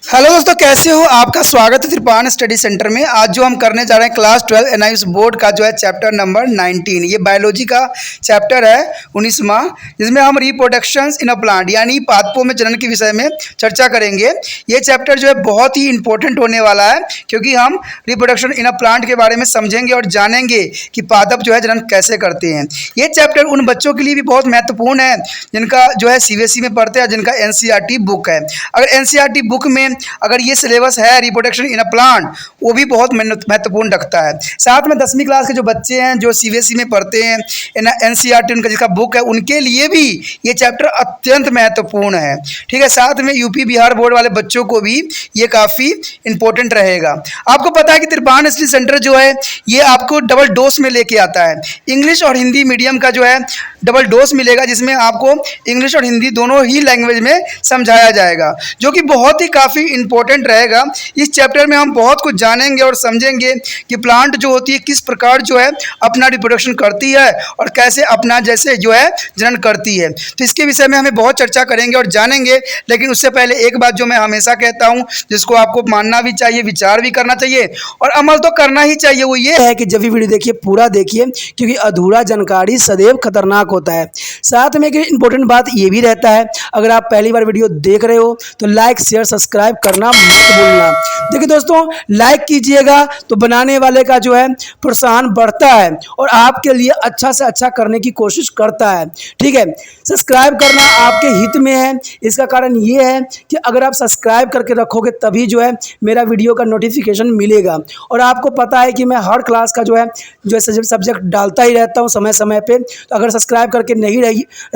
Hello दोस्तों, कैसे हो? आपका स्वागत है त्रिपान स्टडी सेंटर में। आज जो हम करने जा रहे हैं क्लास 12 एनआईएस बोर्ड का जो है चैप्टर नंबर 19। ये बायोलॉजी का चैप्टर है 19वां, जिसमें हम रिप्रोडक्शंस इन अ प्लांट यानी पादपों में जनन के विषय में चर्चा करेंगे। ये चैप्टर जो है बहुत ही इंपॉर्टेंट होने वाला है, क्योंकि हम रिप्रोडक्शन इन अ प्लांट के बारे में समझेंगे और जानेंगे कि पादप जो है जनन कैसे करते हैं। ये चैप्टर उन बच्चों के लिए भी बहुत महत्वपूर्ण है जिनका जो है सीबीएसई में पढ़ते हैं, जिनका एनसीईआरटी बुक है। अगर एनसीईआरटी बुक में अगर ये सिलेबस है रिप्रोडक्शन इन अ प्लांट, वो भी बहुत महत्वपूर्ण रखता है। साथ में 10वीं क्लास के जो बच्चे हैं जो सीबीएसई में पढ़ते हैं, एनसीईआरटी उनका जिसका बुक है, उनके लिए भी ये चैप्टर अत्यंत महत्वपूर्ण है। ठीक है, साथ में यूपी बिहार बोर्ड वाले बच्चों को भी ये काफ़ी इंपॉर्टेंट रहेगा। आपको पता है कि त्रिपान स्टडी सेंटर जो है ये आपको डबल डोज में लेके आता है। इंग्लिश और हिंदी मीडियम का जो है डबल डोज मिलेगा, जिसमें आपको इंग्लिश और हिंदी दोनों ही लैंग्वेज में समझाया जाएगा, जो कि बहुत ही काफ़ी इंपॉर्टेंट रहेगा। इस चैप्टर में हम बहुत कुछ जानेंगे और समझेंगे कि प्लांट जो होती है किस प्रकार जो है अपना रिप्रोडक्शन करती है और कैसे अपना जैसे जो है जनन करती है। तो इसके विषय में हमें बहुत चर्चा करेंगे और जानेंगे। लेकिन उससे पहले एक बात जो मैं हमेशा कहता हूँ, जिसको आपको मानना भी चाहिए, विचार भी करना चाहिए और अमल तो करना ही चाहिए, वो ये है कि जब भी वीडियो देखिए पूरा देखिए, क्योंकि अधूरा जानकारी सदैव खतरनाक होता है। साथ में एक इंपॉर्टेंट बात ये भी रहता है, अगर आप पहली बार वीडियो देख रहे हो तो लाइक शेयर सब्सक्राइब करना मत भूलना। देखिए दोस्तों, लाइक कीजिएगा तो बनाने वाले का जो है प्रोत्साहन बढ़ता है और आपके लिए अच्छा से अच्छा करने की कोशिश करता है। ठीक है, सब्सक्राइब करना आपके हित में है। इसका कारण ये है कि अगर आप सब्सक्राइब करके रखोगे तभी जो है मेरा वीडियो का नोटिफिकेशन मिलेगा। और आपको पता है कि मैं हर क्लास का जो है सब्जेक्ट डालता ही रहता हूँ समय समय पे। तो अगर सब्सक्राइब करके नहीं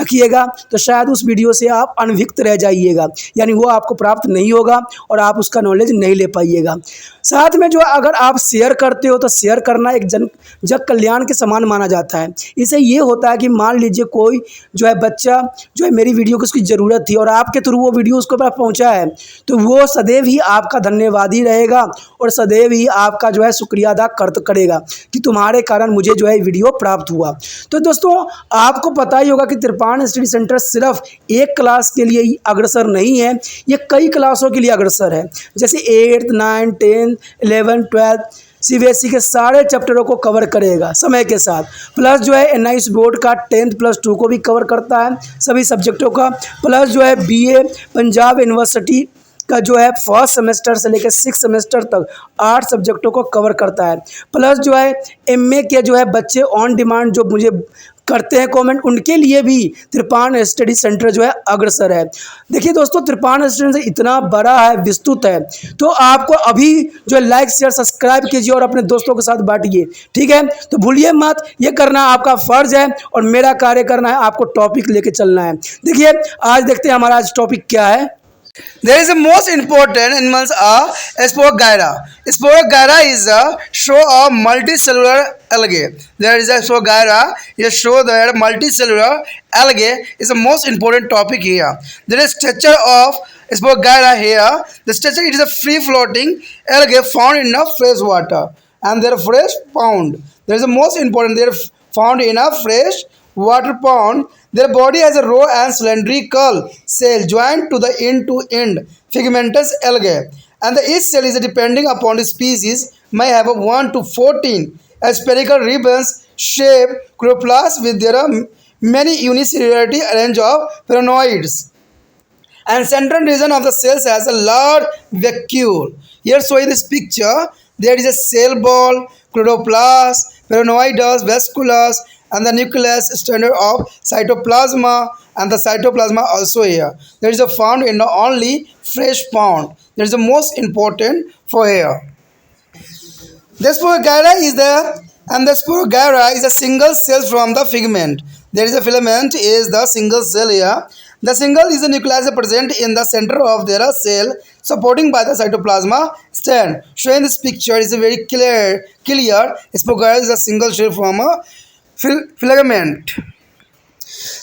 रखिएगा तो शायद उस वीडियो से आप अनभिज्ञ रह जाइएगा, यानी वो आपको प्राप्त नहीं होगा और आप उसका नॉलेज नहीं ले पाइएगा। साथ में जो अगर आप शेयर करते हो तो शेयर करना एक जग कल्याण के समान माना जाता है। इससे ये होता है कि मान लीजिए कोई जो है बच्चा जो है मेरी वीडियो को उसकी ज़रूरत थी और आपके थ्रू वो वीडियो उसको पास पहुंचा है, तो वो सदैव ही आपका धन्यवादी रहेगा और सदैव ही आपका जो है शुक्रिया अदा करेगा कि तुम्हारे कारण मुझे जो है वीडियो प्राप्त हुआ। तो दोस्तों, आपको पता ही होगा कि त्रिपान स्टडी सेंटर सिर्फ एक क्लास के लिए ही अग्रसर नहीं है, ये कई क्लासों के लिए अग्रसर है। जैसे 8th 9th 10th 11th 12th CBSE के सारे चैप्टरों को कवर करेगा समय के साथ। प्लस जो है एनआईएस बोर्ड का 10+2 को भी कवर करता है, सभी सब्जेक्टों का। प्लस जो है बीए पंजाब यूनिवर्सिटी का जो है फर्स्ट सेमेस्टर से लेकर 6th सेमेस्टर तक 8 सब्जेक्टों को कवर करता है। प्लस जो है एमए के जो है बच्चे ऑन डिमांड जो मुझे करते हैं कमेंट, उनके लिए भी त्रिपान स्टडी सेंटर जो है अग्रसर है। देखिए दोस्तों, त्रिपान स्टडी सेंटर इतना बड़ा है, विस्तृत है, तो आपको अभी जो है लाइक शेयर सब्सक्राइब कीजिए और अपने दोस्तों के साथ बांटिए। ठीक है, तो भूलिए मत, ये करना आपका फर्ज है और मेरा कार्य करना है आपको टॉपिक लेके चलना है। देखिए आज देखते हैं हमारा आज टॉपिक क्या है। There is a most important animals are Spogyra. Spogyra is a show of multicellular algae. There is a Spogyra. It show that multicellular algae is the most important topic here. There is structure of Spogyra here. The structure, it is a free floating algae found in a fresh water, and they are fresh pond. There is the most important. They are found in a fresh water pond. Their body has a raw and cylindrical cell joined to the end-to-end filamentous algae, and each cell is depending upon the species may have a 1 to 14 spherical ribbons shaped chloroplasts with their many unicellularity arrange of pheranoids. And central region of the cells has a large vacuole. Here show this picture. There is a cell ball, chloroplast, pheranoids, vasculus, and the nucleus standard of cytoplasma, and the cytoplasma also here. There is a found in the only fresh pond. There is the most important for here. The Spogyra is a single cell from the filament. There is a filament is the single cell here. The single is a nucleus present in the center of their cell, supporting by the cytoplasma stand. Showing this picture is a very clear. Spogyra is a single cell from a filament.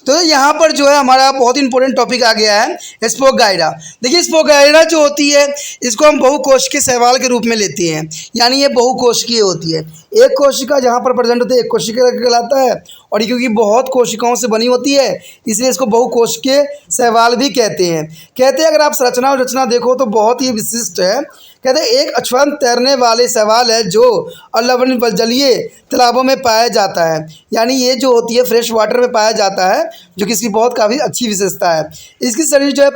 तो यहाँ पर जो है हमारा बहुत important topic आ गया है स्पोगाइरा। देखिए स्पोगाइरा जो होती है इसको हम बहुकोशिकीय शैवाल के रूप में लेते हैं, यानी ये बहुकोशिकीय होती है। एक कोशिका जहाँ पर प्रेजेंट होती है एक कोशिका कहलाता है। और ये क्योंकि बहुत कोशिकाओं से बनी होती है इसलिए इसको बहुकोशिकीय शैवाल भी कहते हैं। कहते हैं अगर आप संरचना और रचना देखो तो बहुत ही विशिष्ट है। कहते हैं एक अश्वत्थ तैरने वाले शैवाल है जो अलवणीय जलीय तालाबों में पाया जाता है, यानी ये जो होती है फ्रेश वाटर में पाया जाता है, जो कि इसकी बहुत काफ़ी अच्छी विशेषता है। इसकी शरीर जो है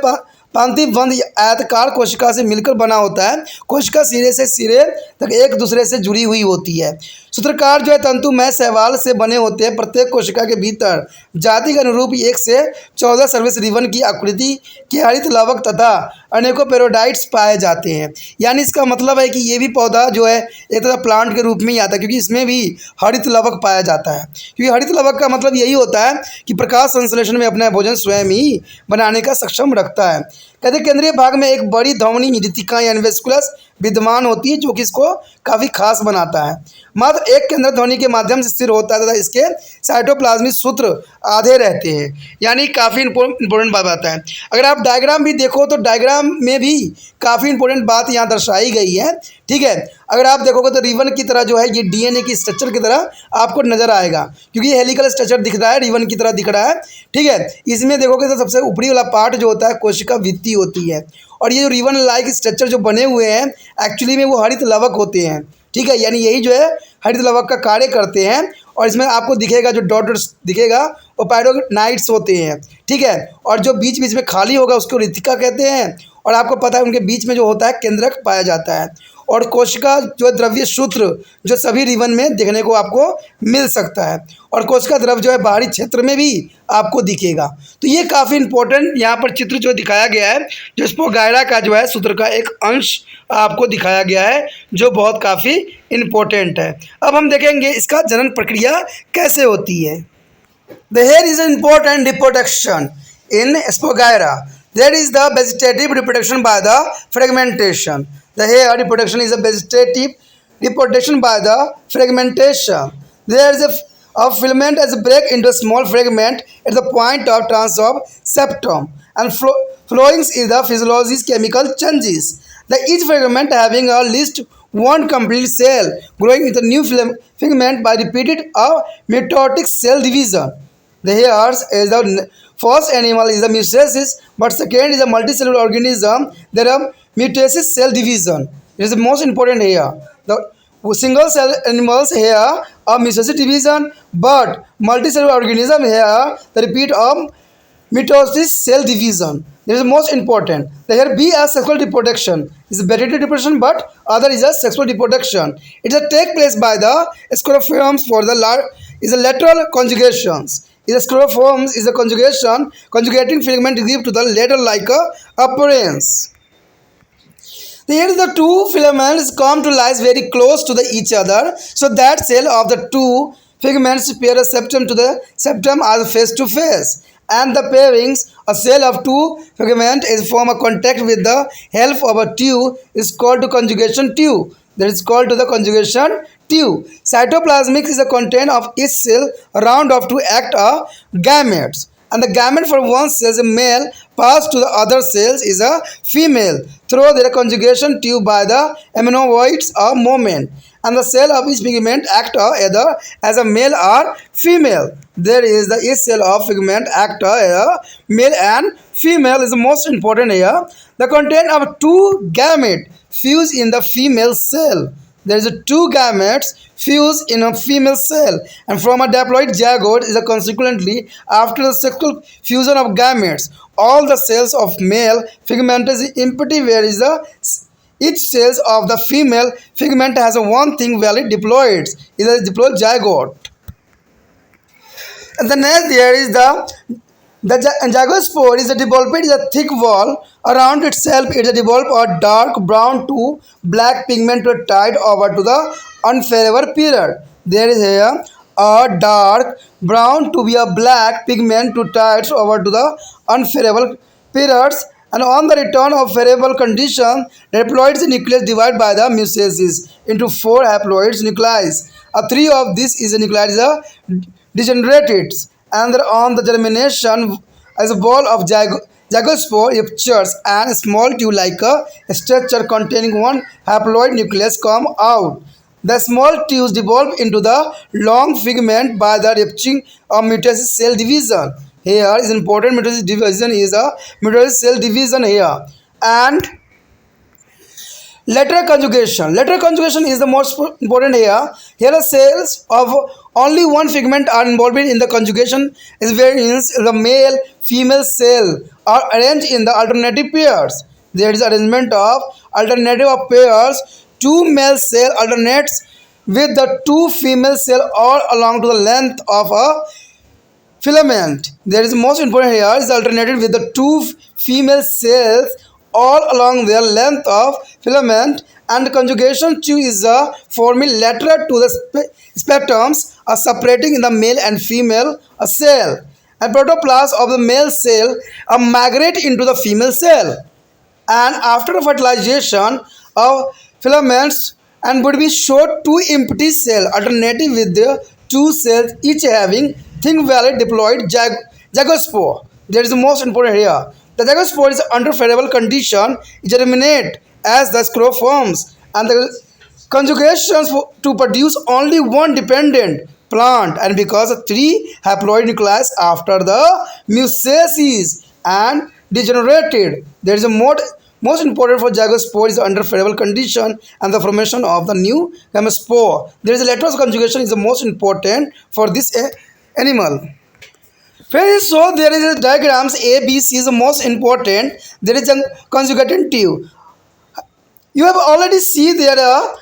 पंक्तिबंध आयताकार कोशिका से मिलकर बना होता है। कोशिका सिरे से सिरे तक एक दूसरे से जुड़ी हुई होती है। सूत्रकार जो है तंतुमय शैवाल से बने होते हैं। प्रत्येक कोशिका के भीतर जाति के अनुरूप 1 से 14 सर्विस रिबन की आकृति के हरित लवक तथा अनेकों पेरोडाइट्स पाए जाते हैं। यानी इसका मतलब है कि ये भी पौधा जो है एक तरह प्लांट के रूप में ही आता है, क्योंकि इसमें भी हरित लवक पाया जाता है। क्योंकि हरित लवक का मतलब यही होता है कि प्रकाश संश्लेषण में अपना भोजन स्वयं ही बनाने का सक्षम रखता है। कहते केंद्रीय भाग में एक बड़ी धमनी निरितिका यानी वेस्कुलस विद्यमान होती है, जो कि इसको काफ़ी खास बनाता है। मात्र एक केंद्र ध्वनि के माध्यम से स्थिर होता है तथा इसके साइटोप्लाज्मिक सूत्र आधे रहते हैं, यानी काफ़ी इंपॉर्टेंट बात आता है। अगर आप डायग्राम भी देखो तो डायग्राम में भी काफ़ी इंपॉर्टेंट बात यहाँ दर्शाई गई है। ठीक है, अगर आप देखोगे तो रिबन की तरह जो है ये डीएनए की स्ट्रक्चर की तरह आपको नजर आएगा, क्योंकि ये हेलिकल स्ट्रक्चर दिख रहा है, रिबन की तरह दिख रहा है। ठीक है, इसमें देखोगे तो सबसे ऊपरी वाला पार्ट जो होता है कोशिका भित्ति होती है, और ये जो रिबन लाइक स्ट्रक्चर जो बने हुए हैं एक्चुअली में वो हरित लवक होते हैं। ठीक है, यानी यही जो है हरित लवक का कार्य करते हैं। और इसमें आपको दिखेगा जो डॉट दिखेगा वो पायरोनाइट्स होते हैं। ठीक है, और जो बीच बीच में खाली होगा उसको रितिका कहते हैं। और आपको पता है उनके बीच में जो होता है केंद्रक पाया जाता है। और कोशिका जो द्रव्य सूत्र जो सभी रिबन में देखने को आपको मिल सकता है। और कोशिका द्रव जो है बाहरी क्षेत्र में भी आपको दिखेगा। तो ये काफ़ी इंपॉर्टेंट यहाँ पर चित्र जो दिखाया गया है, जो स्पोगायरा का जो है सूत्र का एक अंश आपको दिखाया गया है, जो बहुत काफ़ी इम्पोर्टेंट है। अब हम देखेंगे इसका जनन प्रक्रिया कैसे होती है। The hair is an important reproduction in Spogyra. There is the vegetative reproduction by the fragmentation. The hair reproduction is a vegetative reproduction by the fragmentation. There is a filament as a break into a small fragment at the point of trans of septum, and flowing is the physiology's chemical changes. The each fragment having at least one complete cell growing with a new filament by repeated mitotic cell division. The hairs is the first animal is the mitosis, but second is a multicellular organism. There are mitosis cell division. It is the most important here. The single cell animals here are mitosis division, but multicellular organism here the repeat of mitosis cell division. This is most important. The here B as sexual reproduction is vegetative reproduction, but other is a sexual reproduction. It is a take place by the scleroforms for the is a lateral conjugations. Is a scleroforms is a conjugation conjugating filament give to the lateral like a appearance. Here the two filaments come to lie very close to the each other, so that cell of the two filaments pair a septum to the septum as face to face, and the pairings a cell of two filaments is form a contact with the help of a tube is called to conjugation tube. That is called to the conjugation tube. Cytoplasmic is the content of each cell round off to act a gametes. And the gamete for one cell is a male passed to the other cells is a female through their conjugation tube by the aminoids or moment. And the cell of each pigment act either as a male or female. There is the each cell of pigment act as a male and female is the most important here. The content of two gametes fuse in the female cell. There is a two gametes fuse in a female cell, and from a diploid zygote is a consequently after the sexual fusion of gametes, all the cells of male figment is empty, whereas the each cells of the female figment has a one thing valid diploids, is a diploid zygote. And the next there is the zygospore is a developed is a thick wall around itself. It is a developed or dark brown to black pigment to tied over to the unfavorable period. There is here a dark brown to be a black pigment to tied over to the unfavorable periods. And on the return of favorable condition, the haploid nucleus divided by the mitosis into 4 haploid nuclei. Three of these is a nuclei is a degenerated, and on the germination as a ball of zygospore ruptures and small tube like a structure containing one haploid nucleus come out. The small tubes develop into the long figment by the rupturing of mitosis cell division. Here is important mitosis division is a mitosis cell division here. And lateral conjugation. Lateral conjugation is the most important here. Here the cells of only one figment are involved in the conjugation, is wherein the male female cell are arranged in the alternative pairs. There is arrangement of alternative of pairs. Two male cell alternates with the two female cell all along to the length of a filament. There is most important here is alternated with the two female cells all along their length of filament, and conjugation tube is a forming lateral to the spectrums are separating in the male and female a cell, and protoplasm of the male cell migrate into the female cell, and after fertilization of filaments and would be showed two empty cell alternative with the two cells each having thin valley diploid zygospore. There is the most important here. The zygospore is under favorable condition germinate as the scroll forms, and the conjugations to produce only one dependent plant, and because of three haploid nucleus after the mutasis and degenerated. There is a most important for zygospore is under favorable condition and the formation of the new gametospore. There is a lateral conjugation is the most important for this animal. Friends, so there is a diagrams A, B, C is the most important. There is a conjugated tube. You have already seen there a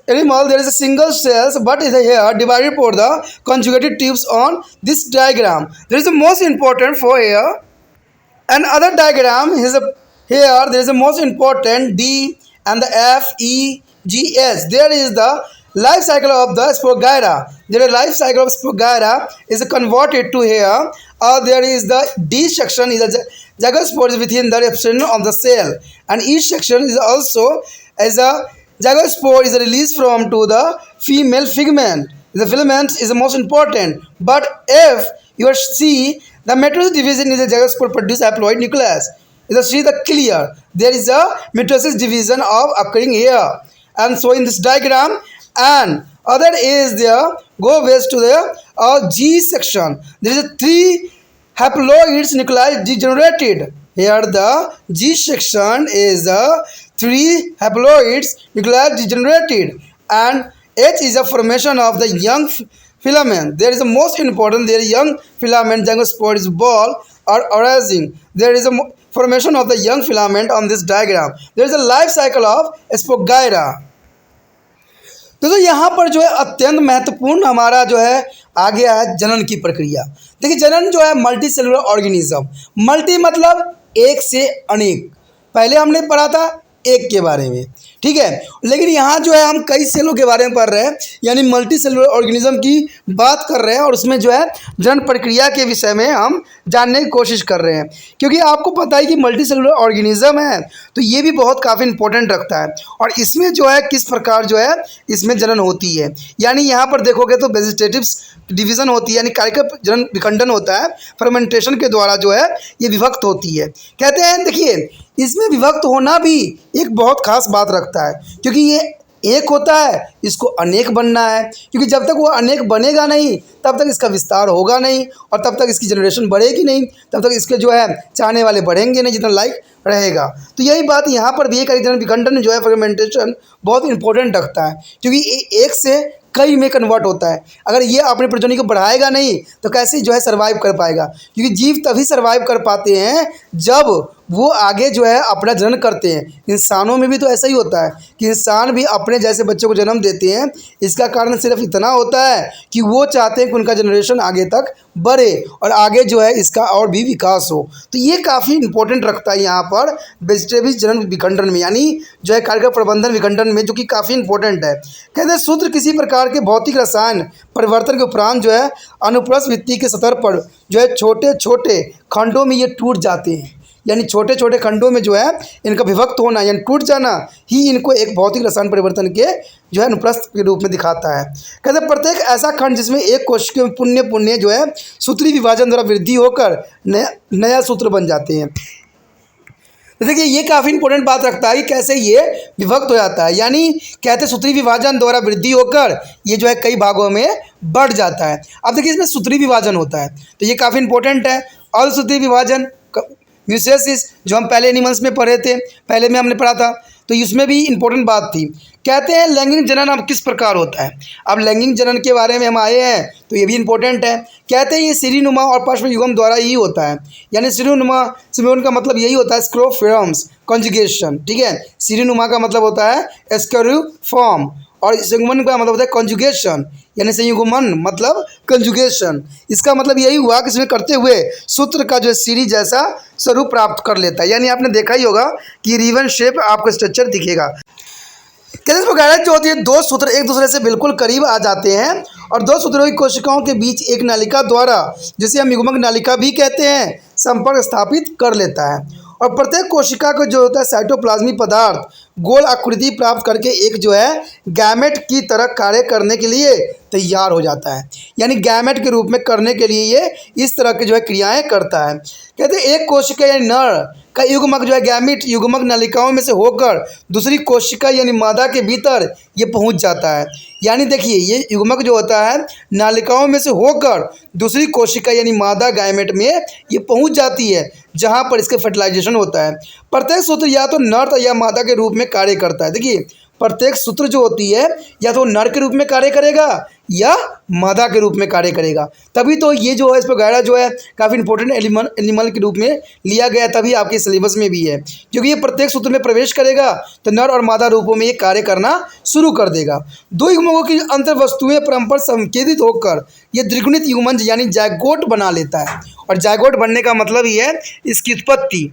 animal, there is a single cells, but is here divided for the conjugated tubes on this diagram. There is the most important for here. Another diagram is here there is the most important D and the F, E, G, H. There is the life cycle of the Spogyra. The life cycle of Spogyra is converted to here. There is the D section is a zygospore within the epsilon of the cell, and each section is also as a zygospore is released from to the female figment. The filament is the most important. But if you see the mitosis division is a zygospore produce haploid nucleus. You see the clear. There is a mitosis division of occurring here, and so in this diagram, and other is there go west to the G section. There is a three haploids nuclei degenerated. Here the G section is three haploids nuclei degenerated, and H is a formation of the young filament. There is a most important there young filament zygospore is ball or arising. There is a formation of the young filament on this diagram. There is a life cycle of Spogyra. तो यहाँ पर जो है अत्यंत महत्वपूर्ण हमारा जो है आ गया है जनन की प्रक्रिया। देखिए जनन जो है मल्टी सेलुलर ऑर्गेनिज्म, मल्टी मतलब एक से अनेक, पहले हमने पढ़ा था एक के बारे में, ठीक है, लेकिन यहाँ जो है हम कई सेलों के बारे में पढ़ रहे हैं, यानी मल्टी सेलुलर ऑर्गेनिज्म की बात कर रहे हैं, और उसमें जो है जनन प्रक्रिया के विषय में हम जानने की कोशिश कर रहे हैं। क्योंकि आपको पता है कि मल्टी सेलुलर ऑर्गेनिज्म है तो ये भी बहुत काफ़ी इंपॉर्टेंट रखता है, और इसमें जो है किस प्रकार जो है इसमें जनन होती है। यानी यहाँ पर देखोगे तो वेजिटेटिव डिवीज़न होती है, यानी कार्यक्रम जनन विखंडन होता है, फर्मेंटेशन के द्वारा जो है ये विभक्त होती है। कहते हैं देखिए इसमें विभक्त होना भी एक बहुत खास बात रखता है, क्योंकि ये एक होता है, इसको अनेक बनना है, क्योंकि जब तक वो अनेक बनेगा नहीं तब तक इसका विस्तार होगा नहीं, और तब तक इसकी जनरेशन बढ़ेगी नहीं, तब तक इसके जो है चाहने वाले बढ़ेंगे नहीं जितना लाइक रहेगा। तो यही बात यहाँ पर भी एक जनन विखंडन जो है फर्मेंटेशन बहुत इंपॉर्टेंट रखता है, क्योंकि एक से कई में कन्वर्ट होता है। अगर ये अपने प्रजनन को बढ़ाएगा नहीं तो कैसे जो है सर्वाइव कर पाएगा, क्योंकि जीव तभी सर्वाइव कर पाते हैं जब वो आगे जो है अपना जनन करते हैं। इंसानों में भी तो ऐसा ही होता है कि इंसान भी अपने जैसे बच्चों को जन्म देते हैं, इसका कारण सिर्फ इतना होता है कि वो चाहते हैं कि उनका जनरेशन आगे तक बढ़े और आगे जो है इसका और भी विकास हो। तो ये काफ़ी इंपॉर्टेंट रखता है यहाँ पर वेजिटेटिव जनन विखंडन में, यानी जो है कार्यक्रम प्रबंधन विखंडन में, जो कि काफ़ी इंपॉर्टेंट है। कहते हैं सूत्र किसी प्रकार के भौतिक रसायन परिवर्तन के उपरांत जो है अनुप्रस्थ भित्ति के स्तर पर जो है छोटे छोटे खंडों में ये टूट जाते हैं, यानी छोटे छोटे खंडों में जो है इनका विभक्त होना यानी टूट जाना ही इनको एक भौतिक रसायन परिवर्तन के जो है अनुप्रस्थ के रूप में दिखाता है। कहते हैं प्रत्येक ऐसा खंड जिसमें एक कोशिका में पुण्य पुण्य जो है सूत्री विभाजन द्वारा वृद्धि होकर नया सूत्र बन जाते हैं। तो देखिए ये काफ़ी इंपॉर्टेंट बात रखता है कि कैसे ये विभक्त हो जाता है, यानी कहते सूत्री विभाजन द्वारा वृद्धि होकर ये जो है कई भागों में बढ़ जाता है। अब देखिए इसमें सूत्री विभाजन होता है तो ये काफ़ी इंपॉर्टेंट है। अर्धसूत्री विभाजन म्यूसिस जो हम पहले एनिमल्स में पढ़े थे, पहले में हमने पढ़ा था, तो इसमें भी इंपॉर्टेंट बात थी। कहते हैं लैंगिक जनन अब किस प्रकार होता है। अब लैंगिक जनन के बारे में हम आए हैं तो ये भी इंपॉर्टेंट है। कहते हैं ये सीढ़ीनुमा और पश्म युग्म द्वारा ही होता है, यानी सीढ़ीनुमा का मतलब यही होता है स्क्रोफॉर्म्स कॉन्जुगेशन, ठीक है। सीढ़ीनुमा का मतलब होता है स्क्रोफॉर्म और संयुग्मन का मतलब होता है कॉन्जुगेशन, यानी संयुग्मन मतलब कंजुगेशन। इसका मतलब यही हुआ कि इसमें करते हुए सूत्र का जो सीढ़ी जैसा स्वरूप प्राप्त कर लेता है, यानी आपने देखा ही होगा कि रिवन शेप आपको स्ट्रक्चर दिखेगा। कहते वगैरह जो होती है दो सूत्र एक दूसरे से बिल्कुल करीब आ जाते हैं और दो सूत्रों की कोशिकाओं के बीच एक नालिका द्वारा, जिसे हम युग्मक नालिका भी कहते हैं, संपर्क स्थापित कर लेता है और प्रत्येक कोशिका को जो होता है साइटोप्लाज्मिक पदार्थ गोल आकृति प्राप्त करके एक जो है गैमेट की तरह कार्य करने के लिए तैयार हो जाता है, यानी गैमेट के रूप में करने के लिए ये इस तरह की जो है क्रियाएं करता है। कहते हैं एक कोशिका यानी नर का युग्मक जो है गैमेट युग्मक नलिकाओं में से होकर दूसरी कोशिका यानी मादा के भीतर ये पहुंच जाता है, यानी देखिए ये युग्मक जो होता है नालिकाओं में से होकर दूसरी कोशिका यानी मादा गैमेट में ये पहुंच जाती है जहां पर इसका फर्टिलाइजेशन होता है। प्रत्येक सूत्र या तो नर या मादा के रूप में कार्य करता है। देखिए प्रत्येक सूत्र जो होती है या तो नर के रूप में कार्य करेगा या मादा के रूप में कार्य करेगा, तभी तो ये जो है इस पर गहरा जो है काफ़ी इंपॉर्टेंट एनिमल के रूप में लिया गया, तभी आपके सिलेबस में भी है, क्योंकि ये प्रत्येक सूत्र में प्रवेश करेगा तो नर और मादा रूपों में ये कार्य करना शुरू कर देगा। दो युग्मकों की अंतर वस्तुएं परस्पर संकेतित होकर ये द्विगुणित युग्मन यानी जायगोट बना लेता है, और जायगोट बनने का मतलब ही है इसकी उत्पत्ति।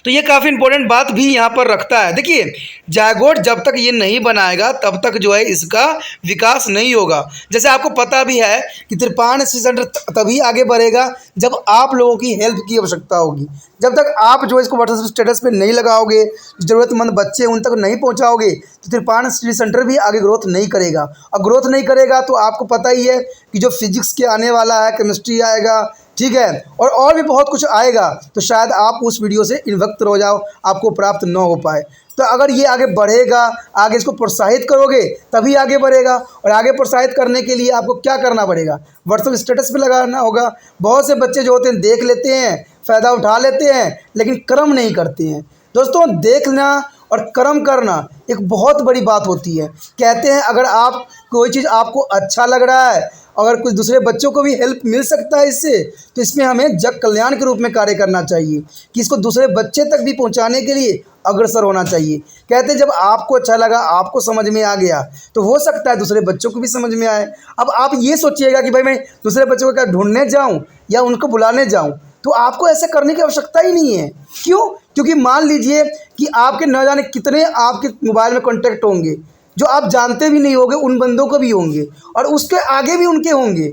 तो ये काफ़ी इंपॉर्टेंट बात भी यहाँ पर रखता है। देखिए जायगोट जब तक ये नहीं बनाएगा तब तक जो है इसका विकास नहीं होगा। जैसे आपको पता भी है कि त्रिपाण सेंटर तभी आगे बढ़ेगा जब आप लोगों की हेल्प की आवश्यकता होगी। जब तक आप जो इसको व्हाट्सएप स्टेटस पे नहीं लगाओगे, ज़रूरतमंद बच्चे उन तक नहीं पहुँचाओगे, तो त्रिपाण स्टडी सेंटर भी आगे ग्रोथ नहीं करेगा। और ग्रोथ नहीं करेगा तो आपको पता ही है कि जो फिजिक्स के आने वाला है, केमिस्ट्री आएगा, ठीक है, और भी बहुत कुछ आएगा, तो शायद आप उस वीडियो से इन्वक्त हो जाओ, आपको प्राप्त न हो पाए। तो अगर ये आगे बढ़ेगा, आगे इसको प्रोत्साहित करोगे तभी आगे बढ़ेगा, और आगे प्रोत्साहित करने के लिए आपको क्या करना पड़ेगा, व्हाट्सएप स्टेटस पे लगाना होगा। बहुत से बच्चे जो होते हैं देख लेते हैं, फ़ायदा उठा लेते हैं, लेकिन कर्म नहीं करते हैं। दोस्तों देखना और कर्म करना एक बहुत बड़ी बात होती है। कहते हैं अगर आप कोई चीज़ आपको अच्छा लग रहा है, अगर कुछ दूसरे बच्चों को भी हेल्प मिल सकता है इससे, तो इसमें हमें जग कल्याण के रूप में कार्य करना चाहिए कि इसको दूसरे बच्चे तक भी पहुंचाने के लिए अग्रसर होना चाहिए। कहते हैं जब आपको अच्छा लगा, आपको समझ में आ गया, तो हो सकता है दूसरे बच्चों को भी समझ में आए। अब आप ये सोचिएगा कि भाई मैं दूसरे बच्चों को क्या ढूंढने जाऊँ या उनको बुलाने जाऊँ, तो आपको ऐसा करने की आवश्यकता ही नहीं है। क्यों? क्योंकि मान लीजिए कि आपके न जाने कितने आपके मोबाइल में कॉन्टैक्ट होंगे जो आप जानते भी नहीं होंगे, उन बंदों को भी होंगे और उसके आगे भी उनके होंगे।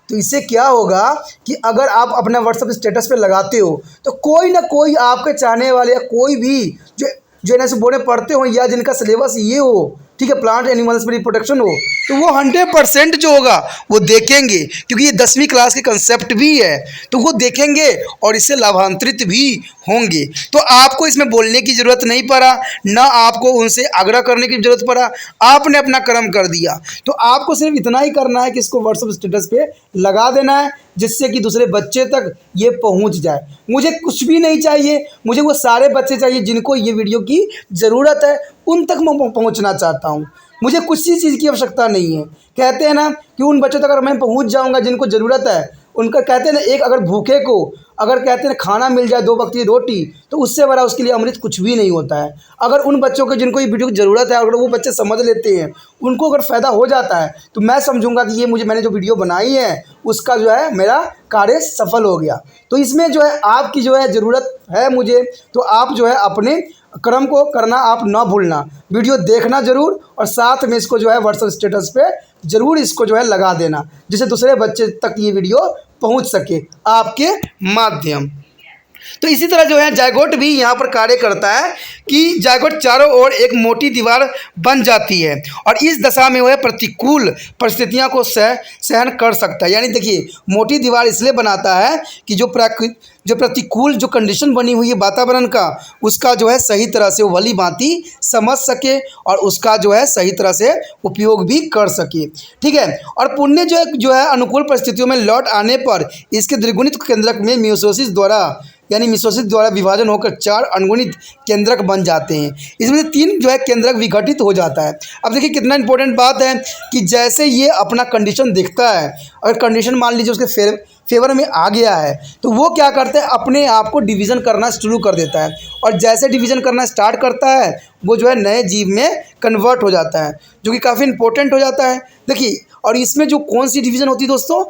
तो इससे क्या होगा कि अगर आप अपना व्हाट्सएप स्टेटस पे लगाते हो तो कोई ना कोई आपके चाहने वाले या कोई भी जो एन एस बोर्ड में पढ़ते हो या जिनका सिलेबस ये हो, ठीक है, प्लांट एनिमल्स पर रिप्रोडक्शन हो, तो वो 100% जो होगा वो देखेंगे, क्योंकि ये 10वीं क्लास के कंसेप्ट भी है, तो वो देखेंगे और इससे लाभांतरित भी होंगे। तो आपको इसमें बोलने की ज़रूरत नहीं पड़ा, ना आपको उनसे आग्रह करने की ज़रूरत पड़ा, आपने अपना कर्म कर दिया। तो आपको सिर्फ इतना ही करना है कि इसको व्हाट्सएप स्टेटस पे लगा देना है, जिससे कि दूसरे बच्चे तक ये पहुंच जाए। मुझे कुछ भी नहीं चाहिए, मुझे वो सारे बच्चे चाहिए जिनको ये वीडियो की ज़रूरत है, उन तक मैं पहुंचना चाहता हूं। मुझे कुछ ही चीज़ की आवश्यकता नहीं है। कहते हैं ना कि उन बच्चों तक अगर मैं पहुंच जाऊंगा जिनको ज़रूरत है, उनका कहते हैं ना एक अगर भूखे को अगर कहते हैं खाना मिल जाए 2 वक्त की रोटी, तो उससे बड़ा उसके लिए अमृत कुछ भी नहीं होता है। अगर उन बच्चों को जिनको ये वीडियो की ज़रूरत है, अगर वो बच्चे समझ लेते हैं, उनको अगर फ़ायदा हो जाता है, तो मैं समझूंगा कि ये मैंने जो वीडियो बनाई है उसका जो है मेरा कार्य सफल हो गया। तो इसमें जो है आपकी जो है ज़रूरत है मुझे, तो आप जो है अपने कर्म को करना आप ना भूलना, वीडियो देखना ज़रूर, और साथ में इसको जो है व्हाट्सएप स्टेटस पे ज़रूर इसको जो है लगा देना, जिससे दूसरे बच्चे तक ये वीडियो पहुंच सके आपके माध्यम। तो इसी तरह जो है जायगोट भी यहाँ पर कार्य करता है कि जायगोट चारों ओर एक मोटी दीवार बन जाती है और इस दशा में वह प्रतिकूल परिस्थितियों को सहन कर सकता है। यानी देखिए, मोटी दीवार इसलिए बनाता है कि जो प्रतिकूल जो कंडीशन बनी हुई है वातावरण का, उसका जो है सही तरह से भली भांति समझ सके और उसका जो है सही तरह से उपयोग भी कर सके। ठीक है, और पुण्य जो है अनुकूल परिस्थितियों में लौट आने पर इसके द्विगुणित केंद्रक में मियोसिस द्वारा यानी मियोसिस द्वारा विभाजन होकर 4 अणुगुणित केंद्रक बन जाते हैं। इसमें से 3 जो है केंद्रक विघटित हो जाता है। अब देखिए कितना इंपॉर्टेंट बात है कि जैसे ये अपना कंडीशन देखता है, अगर कंडीशन मान लीजिए उसके फेवर में आ गया है, तो वो क्या करता है, अपने आप को डिवीज़न करना शुरू कर देता है और जैसे डिवीज़न करना स्टार्ट करता है वो जो है नए जीव में कन्वर्ट हो जाता है, जो कि काफ़ी इंपॉर्टेंट हो जाता है। देखिए, और इसमें जो कौन सी डिवीज़न होती है दोस्तों,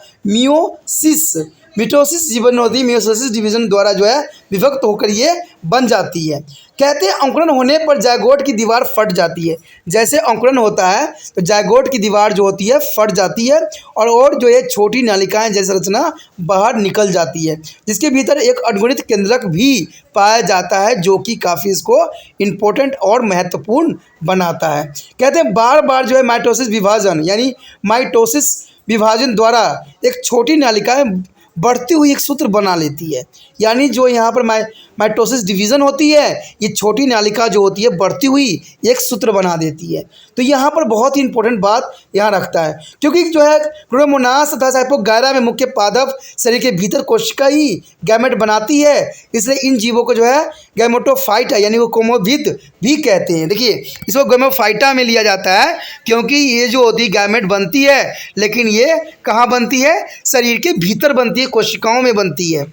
मिटोसिस जीवन होती है, मियोसिस डिवीजन द्वारा जो है विभक्त होकर ये बन जाती है। कहते हैं अंकुरण होने पर जायगोट की दीवार फट जाती है। जैसे अंकुरण होता है तो जायगोट की दीवार जो होती है फट जाती है और जो ये छोटी नालिकाएं जैसे रचना बाहर निकल जाती है, जिसके भीतर एक अणुगुणित केंद्रक भी पाया जाता है, जो कि काफ़ी इसको इम्पोर्टेंट और महत्वपूर्ण बनाता है। कहते हैं बार बार जो है माइटोसिस विभाजन यानी माइटोसिस विभाजन द्वारा एक छोटी नालिकाएं बढ़ती हुई एक सूत्र बना लेती है। यानी जो यहाँ पर माइटोसिस डिवीज़न होती है, ये छोटी नालिका जो होती है बढ़ती हुई एक सूत्र बना देती है। तो यहाँ पर बहुत ही इंपॉर्टेंट बात यहाँ रखता है, क्योंकि जो है क्लोरोमोनास तथा साइपोगायरा में मुख्य पादप शरीर के भीतर कोशिका ही गैमेट बनाती है, इसलिए इन जीवों को जो है गैमेटोफाइटा यानी वो कोमोविद भी कहते हैं। देखिए, इसको गैमेटोफाइटा में लिया जाता है क्योंकि ये जो होती है गैमेट बनती है, लेकिन ये कहाँ बनती है, शरीर के भीतर बनती है, कोशिकाओं में बनती है।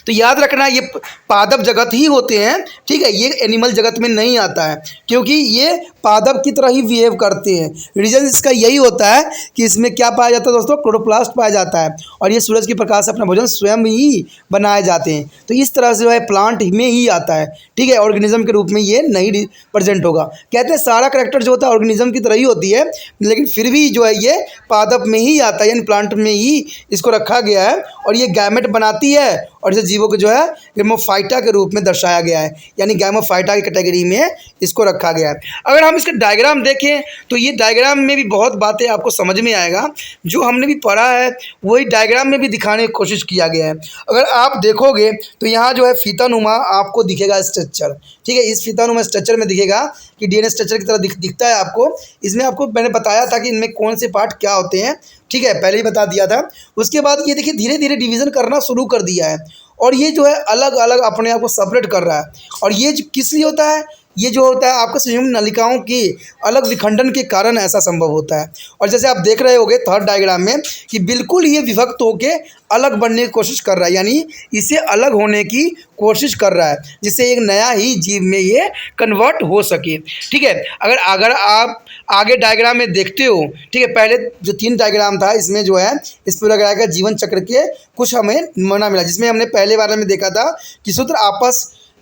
तो याद रखना ये पादप जगत ही होते हैं, ठीक है, ये एनिमल जगत में नहीं आता है क्योंकि ये पादप की तरह ही बिहेव करते हैं। रीजन इसका यही होता है कि इसमें क्या पाया जाता है दोस्तों, क्लोरोप्लास्ट पाया जाता है और ये सूरज के प्रकाश से अपना भोजन स्वयं ही बनाए जाते हैं। तो इस तरह से जो है प्लांट में ही आता है, ठीक है, ऑर्गेनिज्म के रूप में ये नहीं प्रेजेंट होगा। कहते हैं सारा करैक्टर जो होता है ऑर्गेनिज्म की तरह ही होती है, लेकिन फिर भी जो है ये पादप में ही आता है, यानी प्लांट में ही इसको रखा गया है और ये गैमेट बनाती है और इसे जीवों को जो है गैमेटोफाइटा के रूप में दर्शाया गया है, यानी गैमेटोफाइटा की कैटेगरी में इसको रखा गया है। अगर हम इसका डायग्राम देखें तो ये डायग्राम में भी बहुत बातें आपको समझ में आएगा, जो हमने भी पढ़ा है वही डायग्राम में भी दिखाने की कोशिश किया गया है। अगर आप देखोगे तो यहाँ जो है फीतानुमा आपको दिखेगा स्ट्रक्चर, ठीक है, इस फीतानुमा स्ट्रक्चर में दिखेगा कि डीएनए स्ट्रक्चर की तरह दिखता है आपको। इसमें आपको मैंने बताया था कि इनमें कौन से पार्ट क्या होते हैं, ठीक है, पहले ही बता दिया था। उसके बाद ये देखिए धीरे धीरे डिवीज़न करना शुरू कर दिया है और ये जो है अलग अलग अपने आप को सेपरेट कर रहा है। और ये जो किस लिए होता है, ये जो होता है आपका संयुक्त नलिकाओं की अलग विखंडन के कारण ऐसा संभव होता है। और जैसे आप देख रहे होगे थर्ड डायग्राम में कि बिल्कुल ये विभक्त होके अलग बनने की कोशिश कर रहा है, यानी इसे अलग होने की कोशिश कर रहा है, जिससे एक नया ही जीव में ये कन्वर्ट हो सके। ठीक है, अगर आप आगे डायग्राम में देखते हो, ठीक है, पहले जो 3 डायग्राम था इसमें जो है इस पूरा का जीवन चक्र के कुछ हमें नमूना मिला, जिसमें हमने पहले बार में देखा था कि सूत्र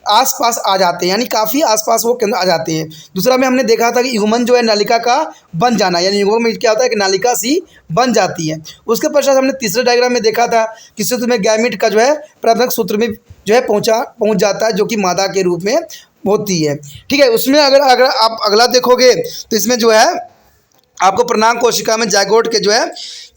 आसपास आ जाते हैं, यानी काफ़ी आसपास वो केंद्र आ जाते हैं। दूसरा में हमने देखा था कि युग्मन जो है नालिका का बन जाना, यानी युग्मन में क्या होता है कि नालिका सी बन जाती है। उसके पश्चात हमने तीसरे डायग्राम में देखा था कि सूत्र में गैमीट का जो है प्राथमिक सूत्र में जो है पहुंच जाता है, जो कि मादा के रूप में होती है। ठीक है, उसमें अगर आप अगला देखोगे तो इसमें जो है आपको प्रणांग कोशिका में जायगोट के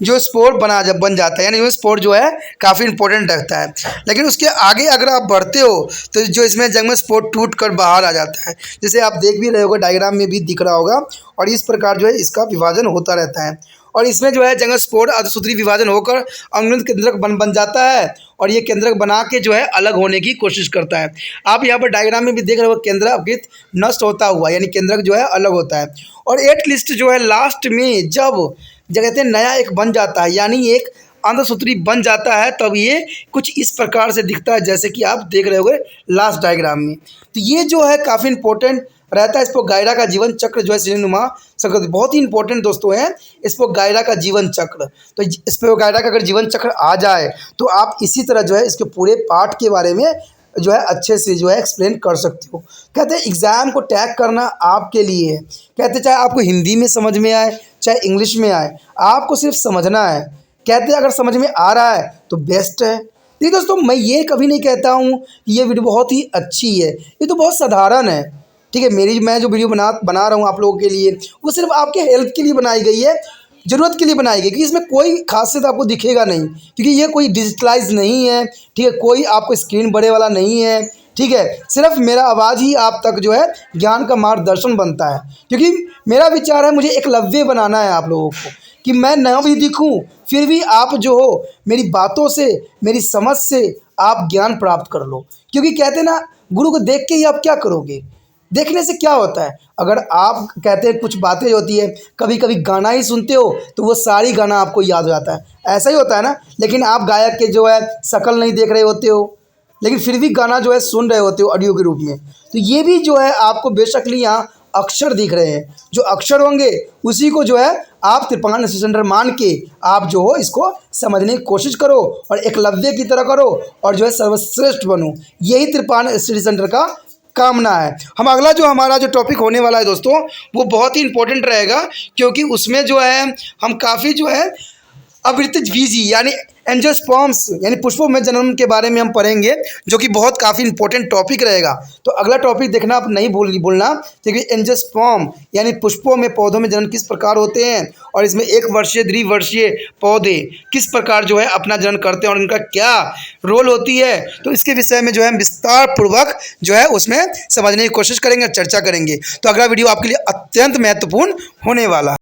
जो स्पोर बन जाता है, यानी वो स्पोर जो है काफ़ी इंपॉर्टेंट रखता है। लेकिन उसके आगे अगर आप बढ़ते हो तो जो इसमें जंग में स्पोर टूट कर बाहर आ जाता है, जैसे आप देख भी रहे होगे डायग्राम में भी दिख रहा होगा। और इस प्रकार जो है इसका विभाजन होता रहता है और इसमें जो है जंग स्पोर अर्धसूत्री विभाजन होकर अनियमित केंद्रक बन जाता है और ये केंद्रक बना के जो है अलग होने की कोशिश करता है। आप यहाँ पर डायग्राम में भी देख रहे हो केंद्र अपकृत नष्ट होता हुआ, यानी केंद्रक जो है अलग होता है। और एटलिस्ट जो है लास्ट में जब कहते हैं नया एक बन जाता है, यानी एक अंधसूत्री बन जाता है, तब ये कुछ इस प्रकार से दिखता है, जैसे कि आप देख रहे होंगे लास्ट डायग्राम में। तो ये जो है काफ़ी इंपॉर्टेंट रहता है। स्पोगाइरा का जीवन चक्र जो है श्रेणुमा संकृति बहुत ही इंपॉर्टेंट दोस्तों है स्पोगाइरा का जीवन चक्र। तो स्पोगाइरा का अगर जीवन चक्र आ जाए तो आप इसी तरह जो है इसके पूरे पार्ट के बारे में जो है अच्छे से जो है एक्सप्लेन कर सकते हो। कहते हैं एग्ज़ाम को टैग करना आपके लिए है। कहते चाहे आपको हिंदी में समझ में आए चाहे इंग्लिश में आए, आपको सिर्फ समझना है। कहते हैं अगर समझ में आ रहा है तो बेस्ट है, देखिए दोस्तों, मैं ये कभी नहीं कहता हूँ कि ये वीडियो बहुत ही अच्छी है, ये तो बहुत साधारण है। ठीक है, मैं जो वीडियो बना रहा हूँ आप लोगों के लिए, वो सिर्फ आपके हेल्प के लिए बनाई गई है, ज़रूरत के लिए बनाई गई, क्योंकि इसमें कोई खासियत आपको दिखेगा नहीं, क्योंकि ये कोई डिजिटलाइज नहीं है। ठीक है, कोई आपको स्क्रीन बड़े वाला नहीं है। ठीक है, सिर्फ मेरा आवाज़ ही आप तक जो है ज्ञान का मार्गदर्शन बनता है, क्योंकि मेरा विचार है, मुझे एकलव्य बनाना है आप लोगों को, कि मैं ना भी दिखूं फिर भी आप जो हो मेरी बातों से, मेरी समझ से आप ज्ञान प्राप्त कर लो। क्योंकि कहते हैं ना, गुरु को देख के ही आप क्या करोगे, देखने से क्या होता है। अगर आप कहते हैं कुछ बातें होती है, कभी कभी गाना ही सुनते हो तो वो सारी गाना आपको याद हो जाता है, ऐसा ही होता है ना। लेकिन आप गायक के जो है शक्ल नहीं देख रहे होते हो, लेकिन फिर भी गाना जो है सुन रहे होते हो ऑडियो के रूप में। तो ये भी जो है आपको बेशकली यहाँ अक्षर दिख रहे हैं, जो अक्षर होंगे उसी को जो है आप त्रिपान स्टडी सेंटर मान के आप जो हो इसको समझने की कोशिश करो और एकलव्य की तरह करो और जो है सर्वश्रेष्ठ बनो। यही त्रिपान स्टडी सेंटर का कामना है। हम अगला जो हमारा जो टॉपिक होने वाला है दोस्तों, वो बहुत ही इंपॉर्टेंट रहेगा, क्योंकि उसमें जो है हम काफ़ी जो है आवृत्तिज बीजी यानी एंजियोस्पर्म्स यानी पुष्पों में जन्म के बारे में हम पढ़ेंगे, जो कि बहुत काफ़ी इंपॉर्टेंट टॉपिक रहेगा। तो अगला टॉपिक देखना आप नहीं भूलना, क्योंकि एंजियोस्पर्म यानी पुष्पों में पौधों में जन्म किस प्रकार होते हैं, और इसमें 1 वर्षीय द्विवर्षीय पौधे किस प्रकार जो है अपना जन्म करते हैं और उनका क्या रोल होती है। तो इसके विषय में जो है हम विस्तार पूर्वक जो है उसमें समझने की कोशिश करेंगे, चर्चा करेंगे। तो अगला वीडियो आपके लिए अत्यंत महत्वपूर्ण होने वाला है।